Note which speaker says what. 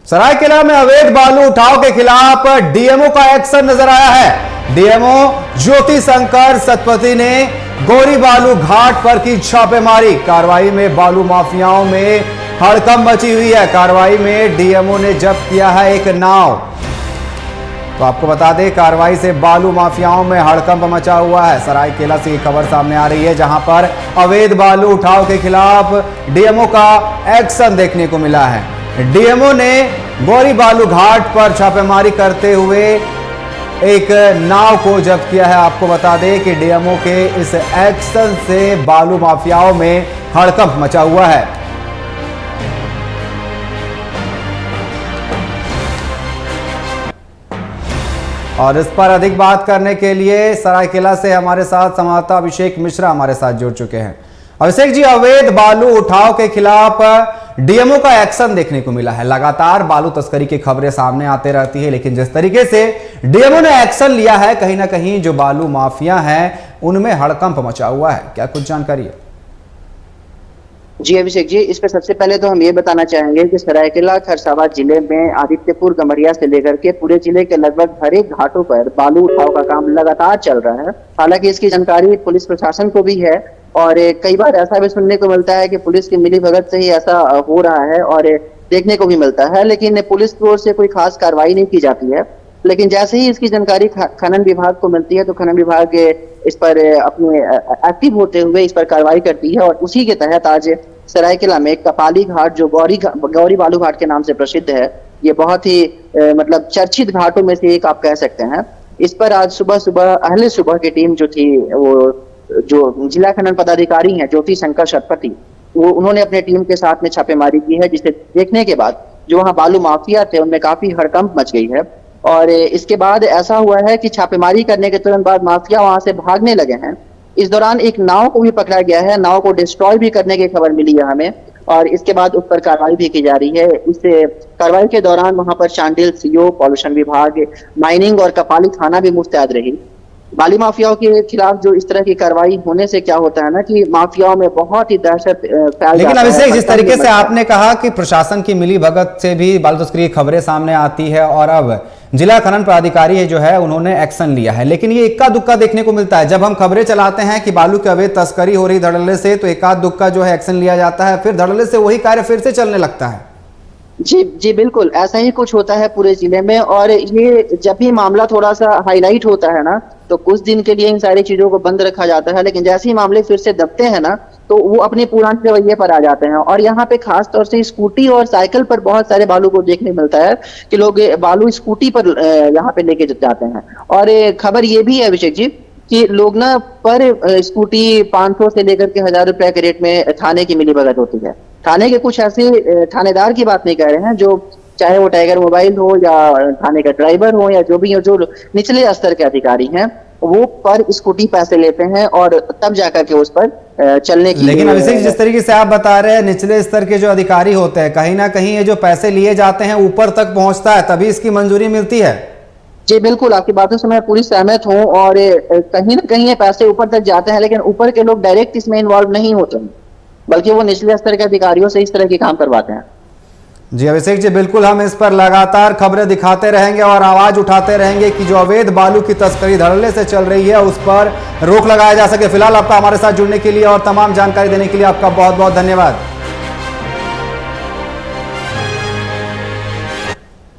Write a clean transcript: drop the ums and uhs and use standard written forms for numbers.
Speaker 1: सरायकेला में अवैध बालू उठाव के खिलाफ डीएमओ का एक्शन नजर आया है। डीएमओ ज्योति शंकर सतपथी ने गौरी बालू घाट पर की छापेमारी। कार्रवाई में बालू माफियाओं में हड़कंप मची हुई है। कार्रवाई में डीएमओ ने जब्त किया है एक नाव। तो आपको बता दें, कार्रवाई से बालू माफियाओं में हड़कंप मचा हुआ है। सरायकेला से ये खबर सामने आ रही है, जहां पर अवैध बालू उठाव के खिलाफ डीएमओ का एक्शन देखने को मिला है। डीएमओ ने गौरी बालू घाट पर छापेमारी करते हुए एक नाव को जब्त किया है। आपको बता दें कि डीएमओ के इस एक्शन से बालू माफियाओं में हड़कंप मचा हुआ है। और इस पर अधिक बात करने के लिए सरायकेला से हमारे साथ संवाददाता अभिषेक मिश्रा हमारे साथ जुड़ चुके हैं। अभिषेक जी, अवैध बालू उठाव के खिलाफ डीएमओ का एक्शन देखने को मिला है। लगातार बालू तस्करी की खबरें सामने आते रहती है, लेकिन जिस तरीके से डीएमओ ने एक्शन लिया है, कहीं ना कहीं जो बालू माफिया हैं उनमें हड़कंप मचा हुआ है। क्या कुछ जानकारी है?
Speaker 2: जी अभिषेक जी, इस पर सबसे पहले तो हम ये बताना चाहेंगे कि सरायकेला खरसावां जिले में आदित्यपुर गमरिया से लेकर के पूरे जिले के लगभग हर एक घाटों पर बालू उठाव का काम लगातार चल रहा है। हालांकि इसकी जानकारी पुलिस प्रशासन को भी है और कई बार ऐसा भी सुनने को मिलता है कि पुलिस की मिलीभगत से ही ऐसा हो रहा है और देखने को भी मिलता है, लेकिन पुलिस की ओर से कोई खास कार्रवाई नहीं की जाती है। लेकिन जैसे ही इसकी जानकारी खनन विभाग को मिलती है तो खनन विभाग इस पर अपने एक्टिव होते हुए इस पर कार्रवाई करती है और उसी के तहत आज सरायकेला में कपाली घाट, जो गौरी बालू घाट के नाम से प्रसिद्ध है, ये बहुत ही मतलब चर्चित घाटों में से एक आप कह सकते हैं। इस पर आज सुबह अहले सुबह की टीम जो थी, वो जो जिला खनन पदाधिकारी हैं ज्योति शंकर सतपथी, वो उन्होंने अपने टीम के साथ में छापेमारी की है, जिसे देखने के बाद जो वहाँ बालू माफिया थे उनमें काफी हड़कंप मच गई है। और इसके बाद ऐसा हुआ है कि छापेमारी करने के तुरंत बाद माफिया वहां से भागने लगे हैं। इस दौरान एक नाव को भी पकड़ा गया है, नाव को डिस्ट्रॉय भी करने की खबर मिली है हमें और इसके बाद उस पर कार्रवाई भी की जा रही है। इस कार्रवाई के दौरान वहां पर चांडिल सीओ, पॉल्यूशन विभाग, माइनिंग और कपाली थाना भी मुस्तैद रही। बालू माफियाओं के खिलाफ जो इस तरह की कार्रवाई होने से क्या होता है ना कि माफियाओं में बहुत ही दहशत फैल जाता है।
Speaker 1: लेकिन अभिषेक, जिस तरीके से आपने कहा कि प्रशासन की मिलीभगत से भी बालू तस्करी की खबरें सामने आती है और अब जिला खनन पदाधिकारी जो है उन्होंने एक्शन लिया है, लेकिन ये इक्का दुक्का देखने को मिलता है। जब हम खबरें चलाते हैं कि बालू की अवैध तस्करी हो रही धड़ल्ले से, तो एका दुक्का जो है एक्शन लिया जाता है, फिर धड़ल्ले से वही कार्य फिर से चलने लगता है।
Speaker 2: जी बिल्कुल, ऐसा ही कुछ होता है पूरे जिले में। और ये जब भी मामला थोड़ा सा हाईलाइट होता है ना, तो कुछ दिन के लिए इन सारी चीजों को बंद रखा जाता है, लेकिन जैसे ही मामले फिर से दबते हैं ना, तो वो अपने पुराने रवैये पर आ जाते हैं। और यहाँ पे खास तौर से स्कूटी और साइकिल पर बहुत सारे बालू को देखने मिलता है कि लोग बालू स्कूटी पर यहाँ पे लेके जाते हैं। और खबर ये भी है अभिषेक जी कि लोग ना पर स्कूटी 500 से लेकर के 1000 रुपए के रेट में थाने की मिलीभगत होती है। थाने के कुछ ऐसे थानेदार की बात नहीं कर रहे हैं, जो चाहे वो टाइगर मोबाइल हो या थाने का ड्राइवर हो या जो भी हो, जो निचले स्तर के अधिकारी हैं, वो पर स्कूटी पैसे लेते हैं और तब जाकर के उस पर चलने की।
Speaker 1: लेकिन अभिषेक, जिस तरीके से आप बता रहे हैं, निचले स्तर के जो अधिकारी होते हैं, कहीं ना कहीं ये जो पैसे लिए जाते हैं ऊपर तक पहुंचता है, तभी इसकी मंजूरी मिलती है।
Speaker 2: जी बिल्कुल, आपकी बातों से मैं पूरी सहमत हूँ और कहीं ना कहीं ये पैसे ऊपर तक जाते हैं, लेकिन ऊपर के लोग डायरेक्ट इसमें इन्वॉल्व नहीं होते हैं, बल्कि वो निचले स्तर के अधिकारियों से इस तरह के काम करवाते हैं।
Speaker 1: जी अभिषेक जी, बिल्कुल हम इस पर लगातार खबरें दिखाते रहेंगे और आवाज उठाते रहेंगे कि जो अवैध बालू की तस्करी धड़ल्ले से चल रही है उस पर रोक लगाया जा सके। फिलहाल आपका हमारे साथ जुड़ने के लिए और तमाम जानकारी देने के लिए आपका बहुत बहुत धन्यवाद।